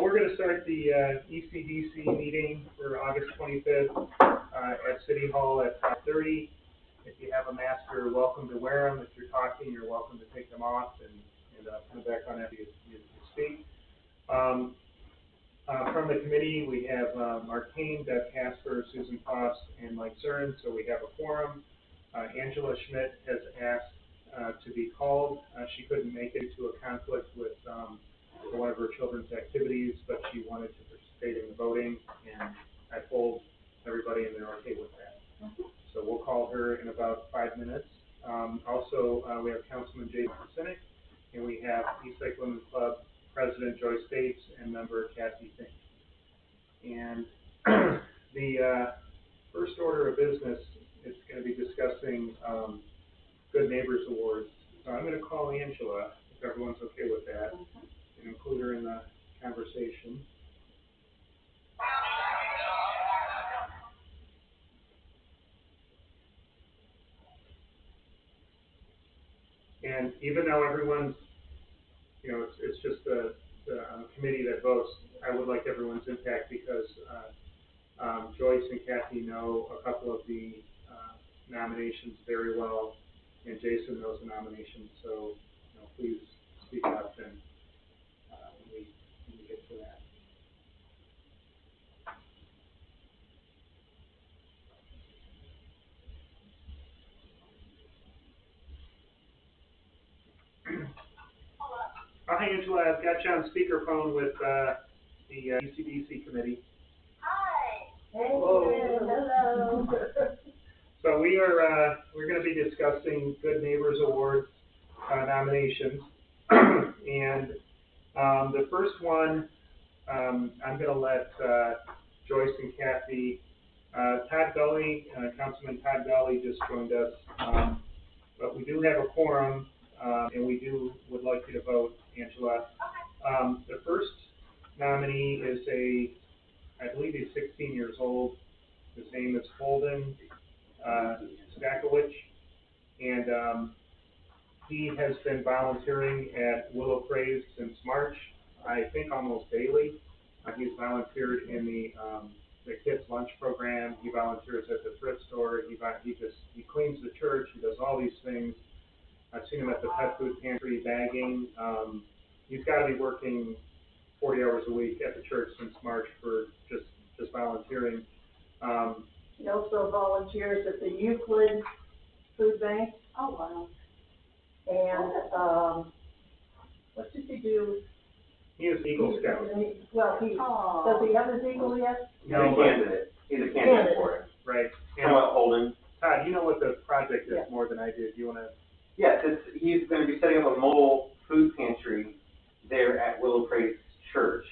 we're going to start the ECDC meeting for August 25th at City Hall at 5:30. If you have a mask, you're welcome to wear them. If you're talking, you're welcome to take them off and put them back on after you speak. From the committee, we have Mark Kane, Deb Casper, Susan Foss, and Mike Cern, so we have a quorum. Angela Schmidt has asked to be called. She couldn't make it to a conflict with one of her children's activities, but she wanted to participate in the voting, and I told everybody, and they're okay with that. So we'll call her in about 5 minutes. Also, we have Councilman Jason Sinek, and we have Eastlake Women's Club President Joyce Bates and member Kathy Fink. And the first order of business is going to be discussing Good Neighbors Awards. So I'm going to call Angela, if everyone's okay with that, and include her in the conversation. And even though everyone's, it's just the committee that votes, I would like everyone's impact because Joyce and Kathy know a couple of the nominations very well, and Jason knows the nominations, so please speak up and when we get to that. Hi, Angela. I've got you on speakerphone with the ECDC committee. Hi. Hello. So we're going to be discussing Good Neighbors Awards nominations, and the first one I'm going to let Joyce and Kathy. Todd Gully, Councilman Todd Gully just joined us, but we do have a quorum. And we would like you to vote, Angela. The first nominee is I believe he's 16 years old. His name is Holden Stakowicz, and he has been volunteering at Willow Praise since March, I think almost daily. He's volunteered in the kids' lunch program. He volunteers at the thrift store. He cleans the church. He does all these things. I've seen him at the pet food pantry bagging. He's got to be working 40 hours a week at the church since March for just volunteering. He also volunteers at the Euclid Food Bank. Oh, wow. And what does he do? He is Eagle Scout. Does he have his Eagle yet? No, He's a candidate for it. Right. How about Holden? Todd, you know what the project is more than I do. Do you want to? Yes, he's going to be setting up a mobile food pantry there at Willow Praise Church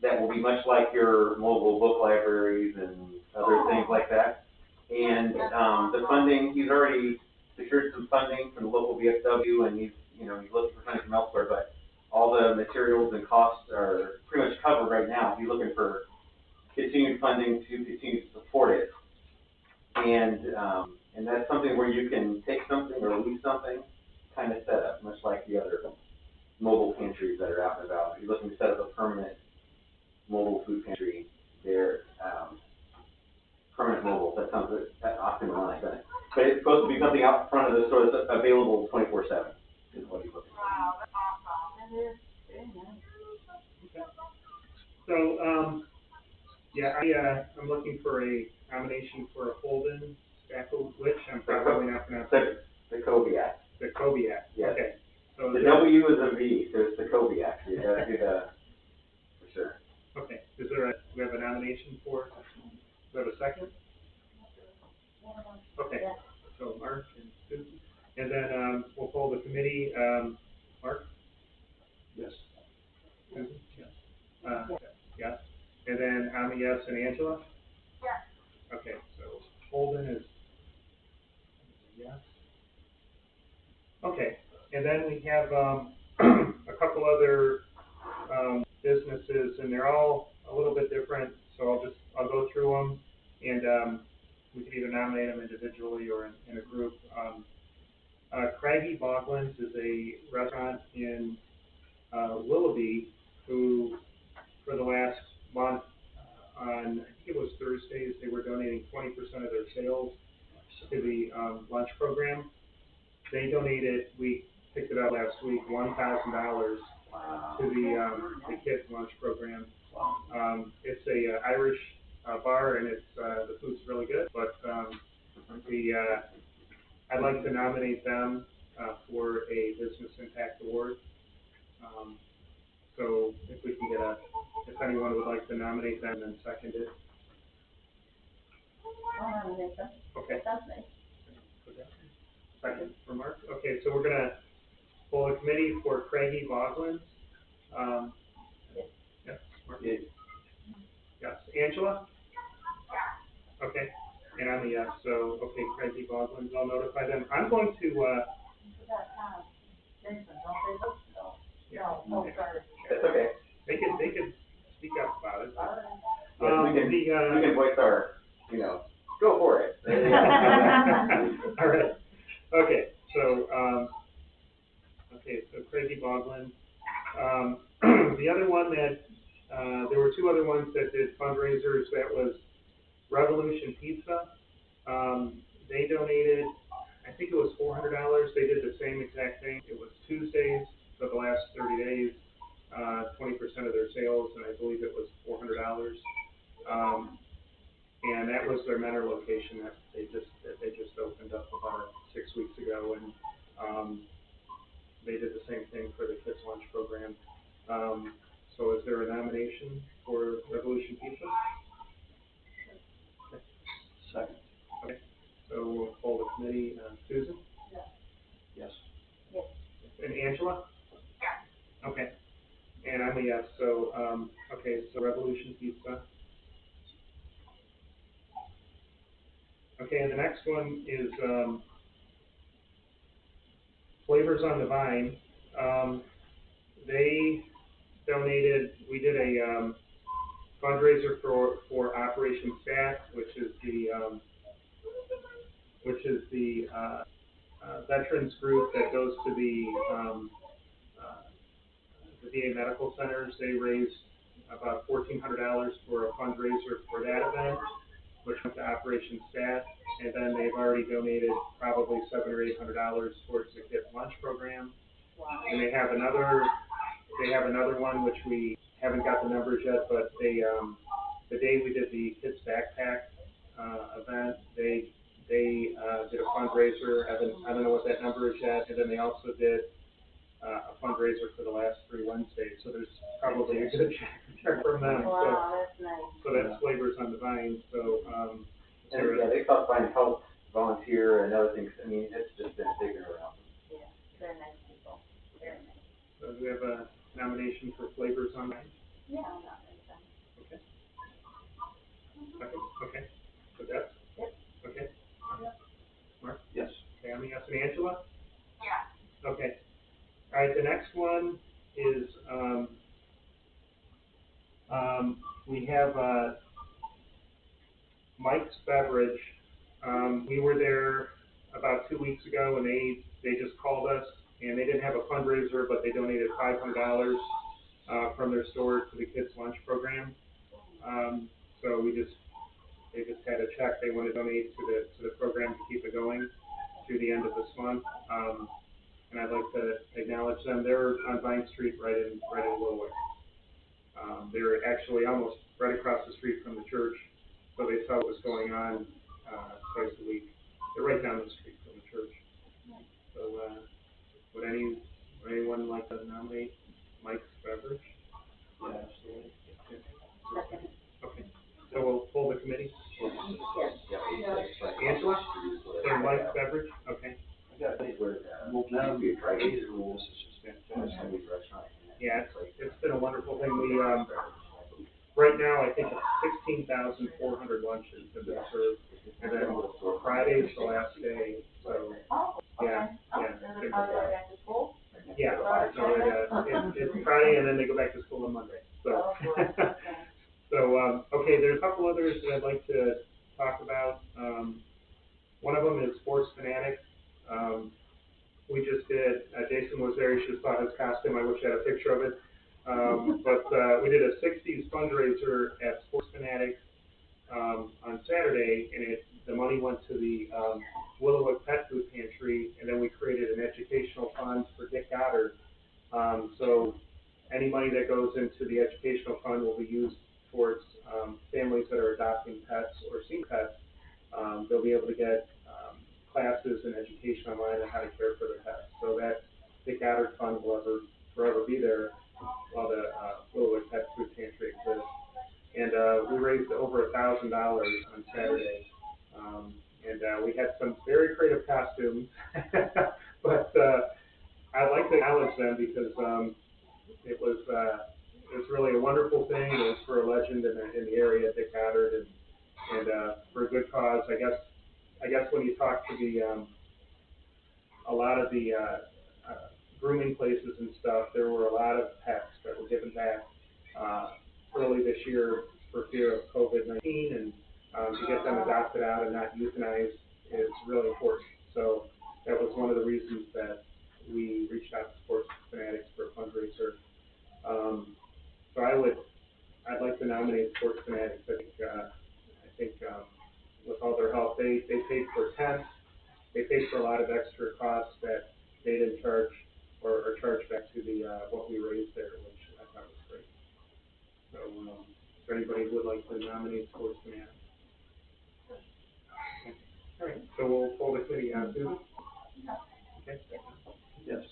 that will be much like your mobile book libraries and other things like that. And the funding, he's already secured some funding from the local VFW, and he's looking for funding from elsewhere, but all the materials and costs are pretty much covered right now. He's looking for continued funding to continue to support it. And that's something where you can take something or leave something kind of set up, much like the other mobile pantries that are out and about. If you're looking to set up a permanent mobile food pantry there, permanent mobile, that sounds that oxymoron, doesn't it? But it's supposed to be something out front of the store that's available 24/7, is what he's looking for. Wow, that's awesome. That is very nice. Okay. So, I'm looking for a nomination for Holden Stakowicz. I'm probably not pronouncing it. Stakowiak. Stakowiak. Yes. Okay. So the W is a V, so it's Stakowiak. You gotta do the, for sure. Okay. Do we have a nomination for? Do we have a second? Okay. Yeah. So Mark and Susan, and then we'll poll the committee. Mark. Yes. Susan. Yes. Yes. And then I'm a yes, and Angela? Yes. Okay, so Holden is yes. Okay, and then we have a couple other businesses, and they're all a little bit different, so I'll go through them, and we can either nominate them individually or in a group. Craggy Boglands is a restaurant in Willoughby who for the last month, on, I think it was Thursdays, they were donating 20% of their sales to the, lunch program. They donated, we picked it up last week, $1,000 to the kids' lunch program. It's a Irish bar, and it's the food's really good. But I'd like to nominate them for a Business Impact Award. So if we can get if anyone would like to nominate them, then second it. I'll nominate them. Okay. That's nice. Second for Mark. Okay, so we're gonna hold a committee for Craigie Bogland. Yes, Mark? Yes. Yes, Angela? Okay, and I'm a yes, so, okay, Craigie Bogland, I'll notify them. I'm going to, Jason, don't they look? No. yeah, No, sorry. That's okay. they could speak up about it. All right. Yes, we can voice our, go for it. All right, okay, so Craigie Bogland. The other one that, there were two other ones that did fundraisers, that was Revolution Pizza. They donated, I think it was $400. They did the same exact thing. It was Tuesdays for the last 30 days, 20% of their sales, and I believe it was $400. And that was their Menor location that they just opened up about 6 weeks ago, and they did the same thing for the kids' lunch program. So is there a nomination for Revolution Pizza? Second. Okay, so we'll hold a committee. Susan? Yes. Yes. And Angela? Yeah. Okay, and I'm a yes, so, okay, so Revolution Pizza. Okay, and the next one is, Flavors on the Vine. They donated, we did a, fundraiser for Operation SAT, which is the veterans group that goes to the VA medical centers. They raised about $1,400 for a fundraiser for that event, which went to Operation SAT, and then they've already donated probably $700 or $800 towards the kids' lunch program. Wow. And they have another one which we haven't got the numbers yet, but they the day we did the kids backpack event, they did a fundraiser. I don't know what that number is yet, and then they also did a fundraiser for the last 3 Wednesdays. So there's probably a good check from them. Wow, that's nice. So that's Flavors on the Vine. So And yeah, they thought find help, volunteer, and other things. I mean, it's just been a big around. Yeah, very nice people. Very nice. so do we have a nomination for Flavors on the Vine? Yeah, I'll nominate them. Okay. Second. Okay. So Deb? Yep. Okay. Mark? Yes. Okay, I'm a yes. And Angela? Yeah. Okay. All right, the next one is, we have, Mike's Beverage. We were there about 2 weeks ago, and they just called us, and they didn't have a fundraiser, but they donated $500 from their store to the kids' lunch program. So they just had a check they want to donate to the program to keep it going through the end of this month. And I'd like to acknowledge them. They're on Vine Street, right in Eastlake. They're actually almost right across the street from the church, so they saw what was going on twice a week. They're right down the street from the church. So would anyone like to nominate Mike's Beverage? Yeah, absolutely. Second. Okay, so we'll pull the committee. Yes. Angela? So Mike's Beverage, okay. I got to think where, well, now we try these rules, it's just fantastic. Yeah, it's been a wonderful thing. We, right now, I think it's 16,400 lunches have been served, and then Friday's the last day, so, Oh, okay. yeah, Oh, yeah. then they're probably going back to school? Yeah, so it's Friday, and then they go back to school on Monday, so. Oh, boy, okay. So, okay, there's a couple others that I'd like to talk about. One of them is Sports Fanatics. We just did, Jason was there, he just saw his costume, I wish I had a picture of it. But we did a '60s fundraiser at Sports Fanatics, on Saturday, and the money went to the, Willowwood Pet Food Pantry, and then we created an educational fund for Dick Goddard. So any money that goes into the educational fund will be used towards, families that are adopting pets or seeing pets. They'll be able to get, classes and education online on how to care for their pets. So that Dick Goddard fund will forever be there while the, Willowwood Pet Food Pantry exists. And, we raised over $1,000 on Saturday. We had some very creative costumes, but, I'd like to acknowledge them because, it was really a wonderful thing. It was for a legend in the area, Dick Goddard, and for a good cause. I guess when you talk to a lot of the, grooming places and stuff, there were a lot of pets that were given back, early this year for fear of COVID-19, and to get them adopted out and not euthanized is really important. So that was one of the reasons that we reached out to Sports Fanatics for a fundraiser. So I'd like to nominate Sports Fanatics. I think with all their help, they paid for tents, they paid for a lot of extra costs that they didn't charge or charge back to the what we raised there, which I thought was great. So, is there anybody who would like to nominate Sports Fanatics? Okay. All right, so we'll pull the committee out. Susan? Okay. Yes.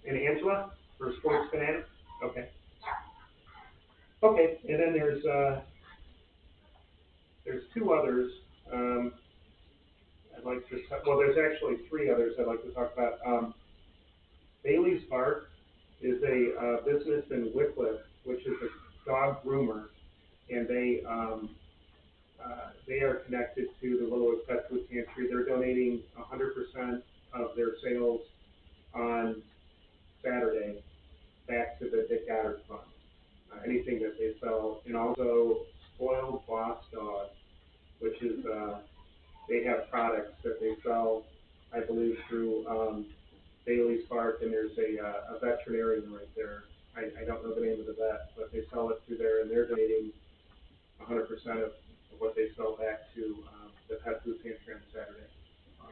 And Angela for Sports Fanatics? Okay. Okay, and then there's two others. I'd like to well, there's actually three others I'd like to talk about. Bailey's Bark is a business in Wycliffe, which is a dog groomer, and they are connected to the Willowwood Pet Food Pantry. They're donating 100% of their sales on Saturday back to the Dick Goddard Fund. Anything that they sell, and also Spoiled Boss Dog, which is they have products that they sell, I believe, through Bailey's Park, and there's a veterinarian right there. I don't know the name of the vet, but they sell it through there, and they're donating 100% of what they sell back to the Pet Food Pantry on Saturday.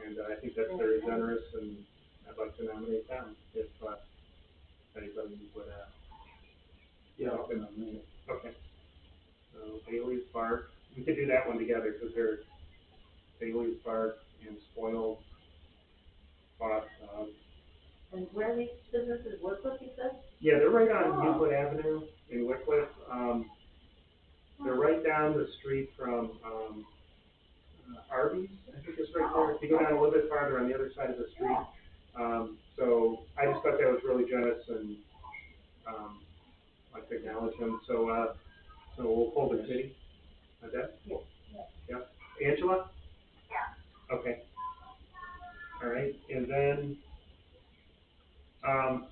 And I think that's very generous, and I'd like to nominate them if anybody would. Yeah, I'll be nominated. Okay. So Bailey's Bark, we could do that one together because they're Bailey's Bark and Spoiled Boss Dog. And where are these businesses, Wycliffe, you said? Yeah, they're right on Euclid Avenue in Wycliffe. They're right down the street from Arby's, I think it's right there. If you go down a little bit farther on the other side of the street. So I just thought that was really generous, and I'd like to acknowledge them. So we'll pull the committee. Deb? Yes. Yeah. Angela? Yeah. Okay. All right, and then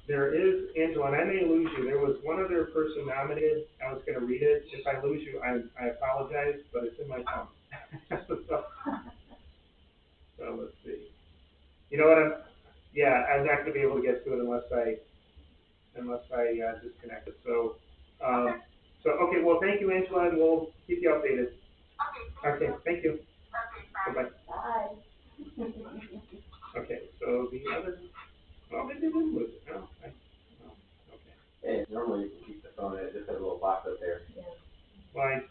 there is, Angela, and I may lose you, there was one other person nominated. I was gonna read it. If I lose you, I apologize, but it's in my tongue. So let's see. You know what, I'm not gonna be able to get to it unless I disconnect it. So, okay, well, thank you, Angela, and we'll keep you updated. Okay, thank you. Bye-bye. Bye. Okay, so the other, well, maybe they didn't lose it. No, okay. Hey, normally you can keep the phone, it just has a little box up there. Yeah. Well, I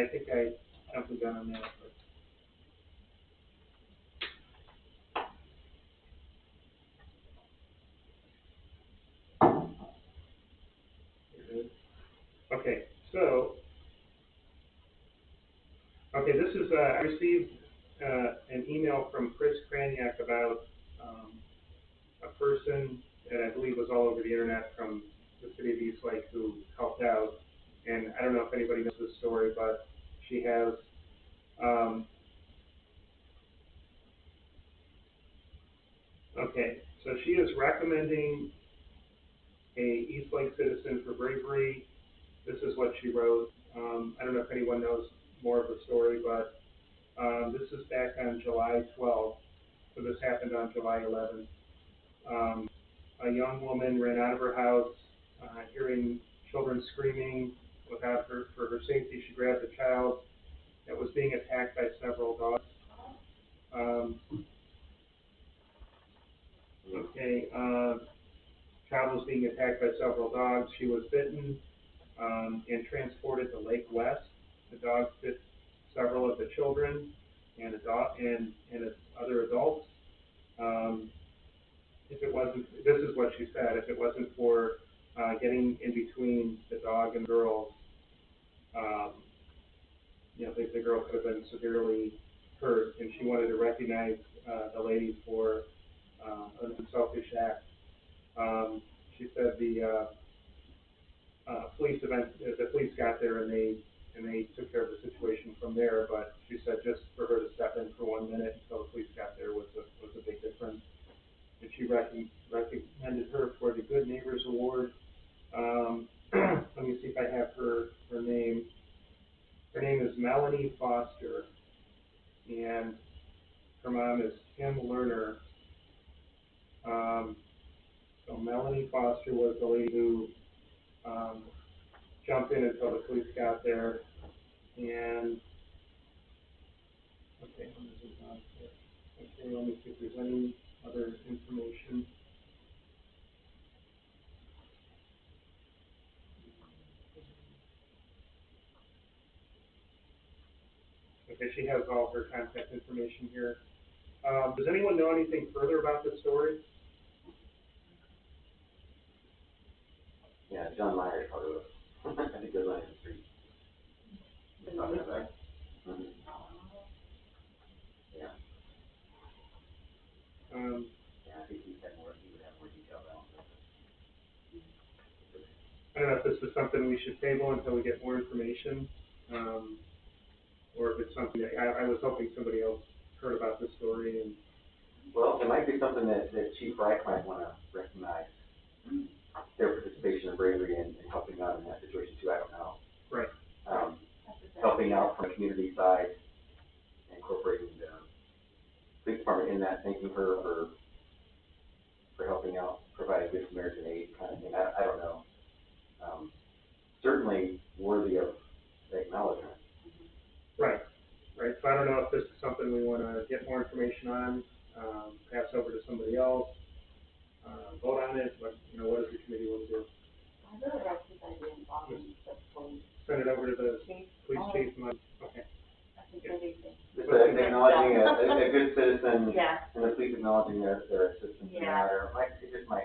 think I jumped the gun on that, but. Here it is. Okay, so, this is, I received, an email from Chris Kraniak about, a person that I believe was all over the internet from the city of Eastlake who helped out. And I don't know if anybody knows this story, but she has, okay, so she is recommending a Eastlake citizen for bravery. This is what she wrote. I don't know if anyone knows more of the story, but this is back on July 12th. So this happened on July 11th. A young woman ran out of her house, hearing children screaming without her, for her safety. She grabbed a child that was being attacked by several dogs. Child was being attacked by several dogs. She was bitten and transported to Lake West. The dogs bit several of the children and other adults. If it wasn't, this is what she said, if it wasn't for getting in between the dog and girls, the girl could have been severely hurt, and she wanted to recognize the lady for an unselfish act. She said the police got there and they took care of the situation from there, but she said just for her to step in for 1 minute until the police got there was a big difference. And she recommended her for the Good Neighbors Award. Let me see if I have her name. Her name is Melanie Foster, and her mom is Kim Lerner. So Melanie Foster was the lady who jumped in until the police got there, and okay, let me see if there's any other information. Okay, she has all her contact information here. Does anyone know anything further about this story? Yeah, John Myers probably was. I think there's on the street. Talking about. Mm-hmm. Yeah. Yeah, I think he would have more detail on it. I don't know if this is something we should table until we get more information, or if it's something that, I was hoping somebody else heard about this story and. Well, it might be something that Chief Reich might want to recognize. Their participation and bravery in helping out in that situation too, I don't know. Right. Helping out from the community side, incorporating the police department in that, thanking her for helping out, providing good Samaritan aid kind of thing. I don't know. Certainly worthy of acknowledgement. Right. So I don't know if this is something we want to get more information on, pass over to somebody else, vote on it, but, what does the committee want to do? I really like this idea involving the police. Send it over to the police chief, okay. I think everything. Just acknowledging a good citizen, Yeah. and the police acknowledging their assistance in the Yeah. matter.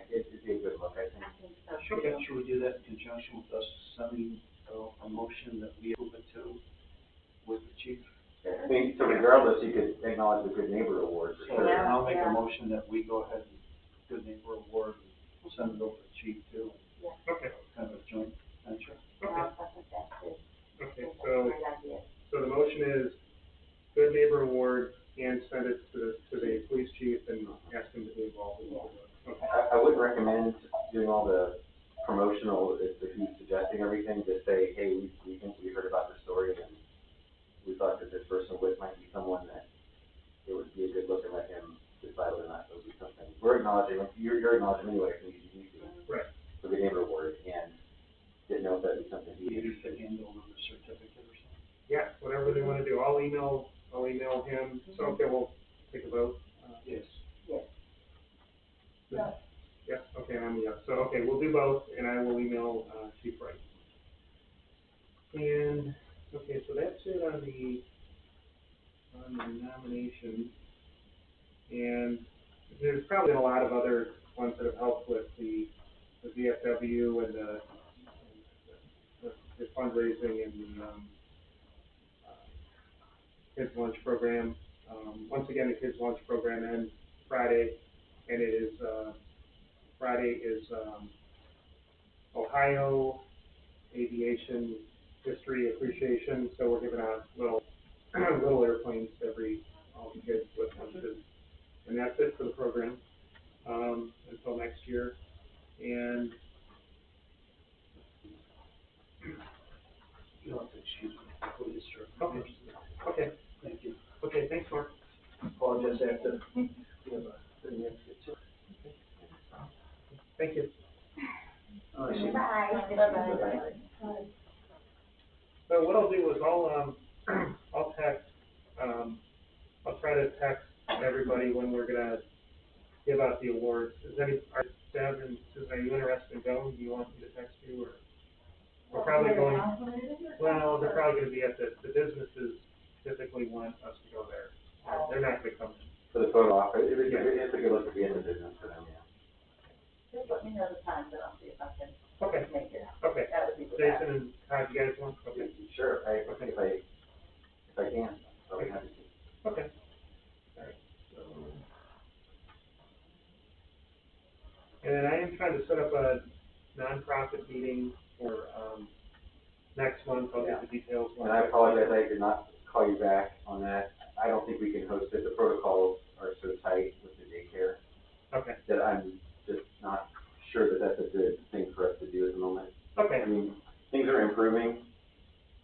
It'd be a good look, I think. I think so too. Okay, should we do that in conjunction with us sending a motion that we approve it to with the chief? I mean, so regardless, you could acknowledge the Good Neighbor Award for So sure. Yeah. I'll make a motion that we go ahead and Good Neighbor Award, we'll send it over to the chief too. Okay. Kind of a joint venture. Okay. I think that's good. Okay, That's a so great idea. the motion is Good Neighbor Award and send it to the police chief and ask him to be involved in it. Okay. I wouldn't recommend doing all the promotional, if he's suggesting everything, just say, hey, we think we heard about the story and we thought that this person might be someone that it would be a good look and let him decide whether or not it would be something. We're acknowledging, you're acknowledging anyway from ECDC. Right. For the Neighbor Award, and didn't know if that would be something he Maybe would to hand over the certificate or something. Yeah, whatever they want to do. I'll email him. So, okay, we'll take a vote. Yes. Yeah, okay, I'm a yes. So, okay, we'll do both, and I will email Chief Wright. And, okay, so that's it on the nomination. And there's probably been a lot of other ones that have helped with the VFW and the fundraising and the kids lunch program. Once again, the kids lunch program ends Friday, and it is Friday is Ohio Aviation History Appreciation. So we're giving out little airplanes to all the kids with lunches, and that's it for the program until next year. And You'll have to excuse me, please, sir. okay, Thank you. okay, thanks, Mark. Apologize, I have to, we have a thing we have to get to. Thank you. All right, Tracy. Bye. Bye-bye. So what I'll do is I'll text, I'll try to text everybody when we're gonna give out the awards. Deb and Susan, are you interested in going? Do you want me to text you or? We're probably going, well, they're probably gonna be at the businesses typically want us to go there. They're not gonna come in. For the photo op, it's a good look at the end of business for them, yeah. Just let me know the time, then I'll see if I can Okay, make it. okay. That would be the Jason and Todd, you guys want? Okay, Sure, I think if I can, I'll be happy to. okay. All right, so. And then I am trying to set up a nonprofit meeting for, next month. I'll get the details. And I apologize, I did not call you back on that. I don't think we can host it. The protocols are so tight with the daycare Okay, that I'm just not sure that that's a good thing for us to do at the moment. okay, I mean, things are improving,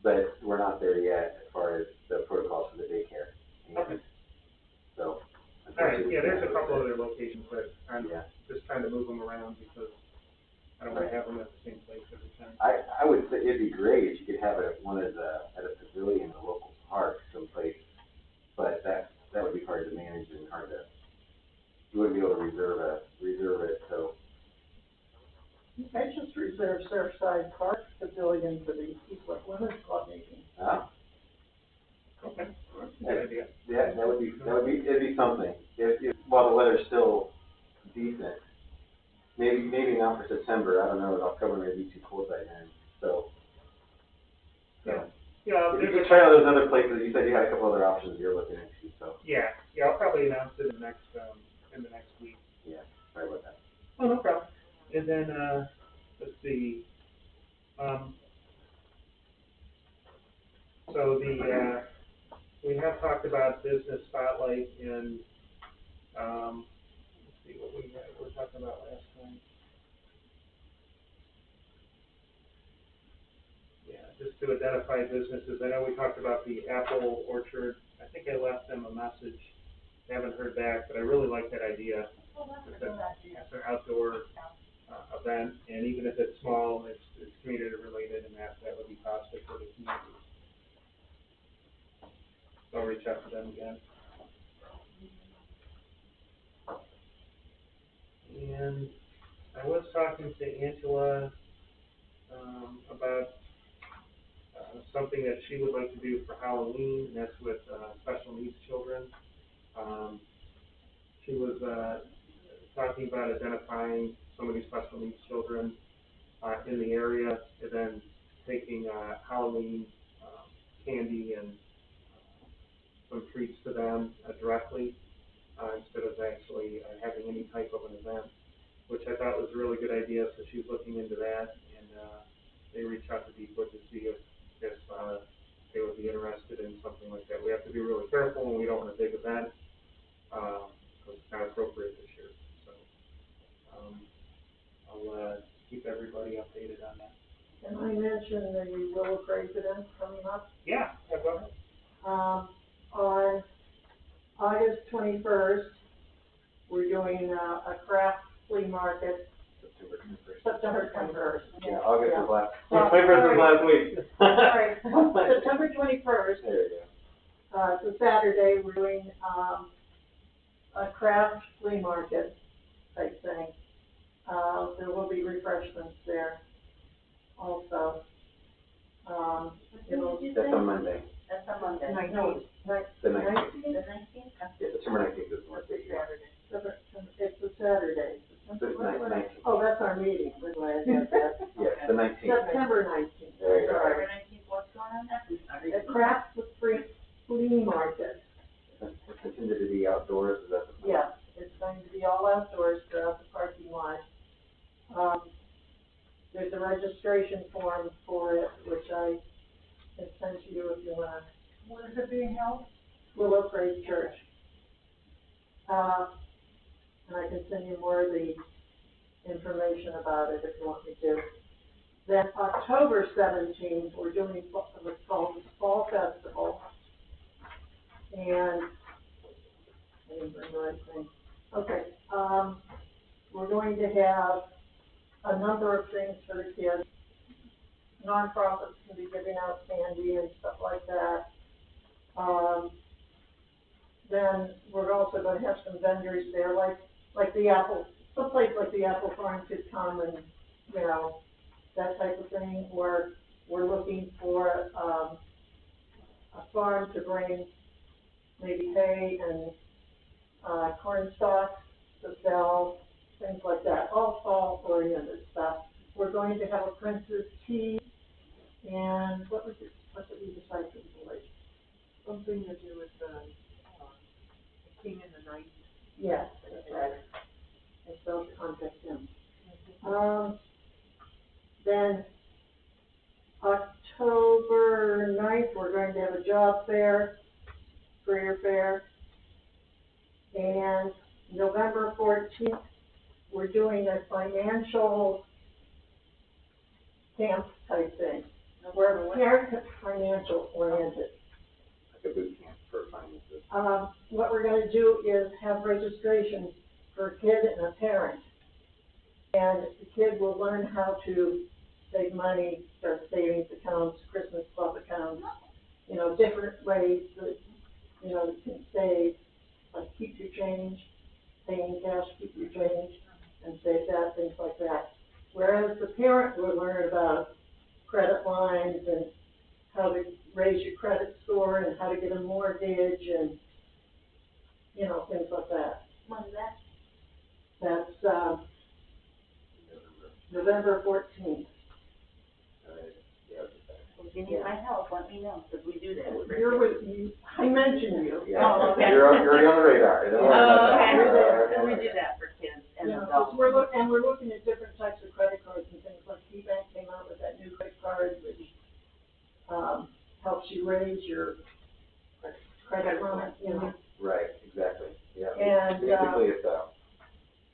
but we're not there yet as far as the protocols for the daycare. okay. So. All right, yeah, there's a couple other locations, but I'm Yeah. just trying to move them around because I don't want to have them at the same place every time. I would say it'd be great if you could have it at at a pavilion, a local park someplace, but that would be hard to manage and hard to, you wouldn't be able to reserve it, so. I just reserved Surfside Park Pavilion for the Eastlake Women's Club meeting. Okay, good idea. Yeah, it'd be something, while the weather's still decent. Maybe not for September, I don't know, October may be too cold by then, so. Yeah, yeah, If you there's could try out those other places, you said you had a couple other options you're looking into, so, yeah, I'll probably announce it in the next week. yeah, sorry about that. Oh, no problem. And then, let's see, so we have talked about business spotlight and, let's see what we were talking about last time. Yeah, just to identify businesses. I know we talked about the apple orchard. I think I left them a message. Haven't heard back, but I really like that idea. It's an outdoor event, and even if it's small, it's community related, and that would be positive for the community. So I'll reach out to them again. And I was talking to Angela about something that she would like to do for Halloween, and that's with special needs children. She was talking about identifying some of these special needs children in the area, and then taking Halloween candy and some treats to them directly instead of actually having any type of an event, which I thought was a really good idea. So she's looking into that, and they reached out to Deepwood to see if they would be interested in something like that. We have to be really careful when we don't want a big event, because it's not appropriate this year. So I'll keep everybody updated on that. Can I mention the Willow President coming up? Yeah, go ahead. On August 21st, we're doing a craft flea market. September 21st. Yeah, August Yeah. was last, Well, 21st was last week. Sorry, September 21st, There you go. it's a Saturday, we're doing, a craft flea market type thing. There will be refreshments there also. It'll. That's on Monday. That's a Monday. The 19th. The 19th? Yeah, September 19th is the Monday. It's a Saturday. So it's 19th. Oh, that's our meeting, we're glad to have that. Yes, the 19th. September 19th. There you go. September 19th, what's going on there? The craft flea market. It's intended to be outdoors, is that the plan? Yeah, it's going to be all outdoors throughout the parking lot. There's a registration form for it, which I can send to you if you want. Where is it being held? Willow Praise Church. And I can send you more of the information about it if you want me to. Then October 17th, we're doing what's called the Fall Festival. And, I didn't bring the right thing. Okay, we're going to have a number of things for the kids. Nonprofits can be giving out candy and stuff like that. Then we're also gonna have some vendors there, like the apple, someplace like the apple farm could come and, you know, that type of thing, where we're looking for, a farm to bring maybe hay and, corn stalks to sell, things like that, all fall-oriented stuff. We're going to have a Prince's tea, and what did we decide for the boys? Something to do with the king in the night. Yes, that's right. And so contact him. Then October 9th, we're going to have a job fair, career fair. And November 14th, we're doing a financial camp type thing. We're financial oriented. Like a boot camp for finances. What we're gonna do is have registration for a kid and a parent. And the kid will learn how to save money, start savings accounts, Christmas club accounts, you know, different ways that, you know, you can save, like keep your change, paying cash, keep your change, and save that, things like that. Whereas the parent will learn about credit lines and how to raise your credit score and how to get a mortgage and, you know, things like that. When's that? That's, November 14th. If you need my help, let me know, because we do that. You're with you, I mentioned you. Yeah, Oh, okay. you're already on the radar. Don't worry about that. Okay, You're already so on we the do radar. that for kids and You know, 'cause adults. we're looking at different types of credit cards and things, like KeyBank came out with that new credit card, which, helps you raise your credit limit, you know. Right, exactly, yeah. And, Basically, it's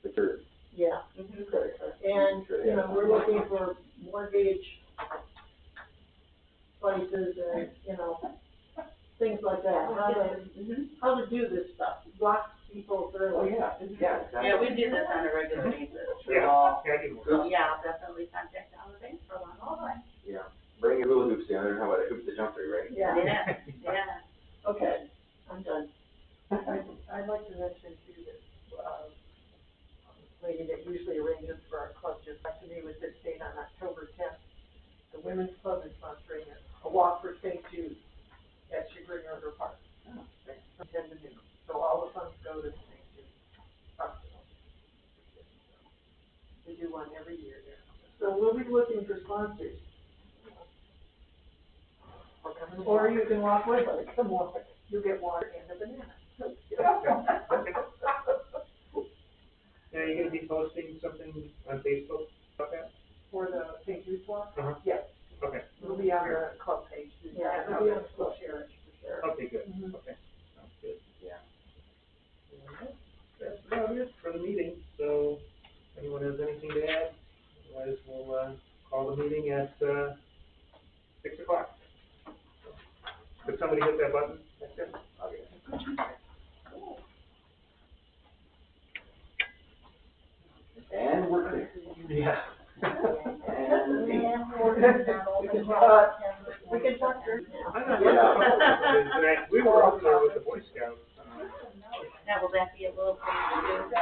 secured Yeah, credit card. and, Sure, you yeah. know, we're looking for mortgage places and, you know, things like that, how to do this stuff, walk people through. Oh, yeah, yeah, exactly. Yeah, we do this on a regular basis. Yeah, I do. So, yeah, I'll definitely contact all the banks for one, all right. Yeah, bring your hula hoops down there, how about a hoop to jump through, right? Yeah, Yeah, yeah. okay, I'm done. I'd like to mention too that, lady that usually arranges for our club just got to me with this date on October 10th. The Women's Club is sponsoring a walk for St. Jude at Sugar River Park. From 10 to noon. So all the funds go to St. Jude Hospital. We do one every year there. So we'll be looking for sponsors, Or come and or walk. you can walk with us. Come walk. You get water and a banana. Now, you're gonna be posting something on Facebook about that? For the St. Jude's walk? Uh-huh. Yes, Okay, it'll be on the club page. Yeah, And it'll be on the the club page, for sure. okay, good, Mhm. okay, sounds good. Yeah. Alright, that's about it for the meeting, so, anyone has anything to add? Otherwise, we'll, call the meeting at, 6 o'clock. Could somebody hit that button? That's it. Okay. And we're clear. Yeah. And see. We can talk through now. I'm not tonight, we were up there with the Boy Scouts. Now, will that be a little thing to do?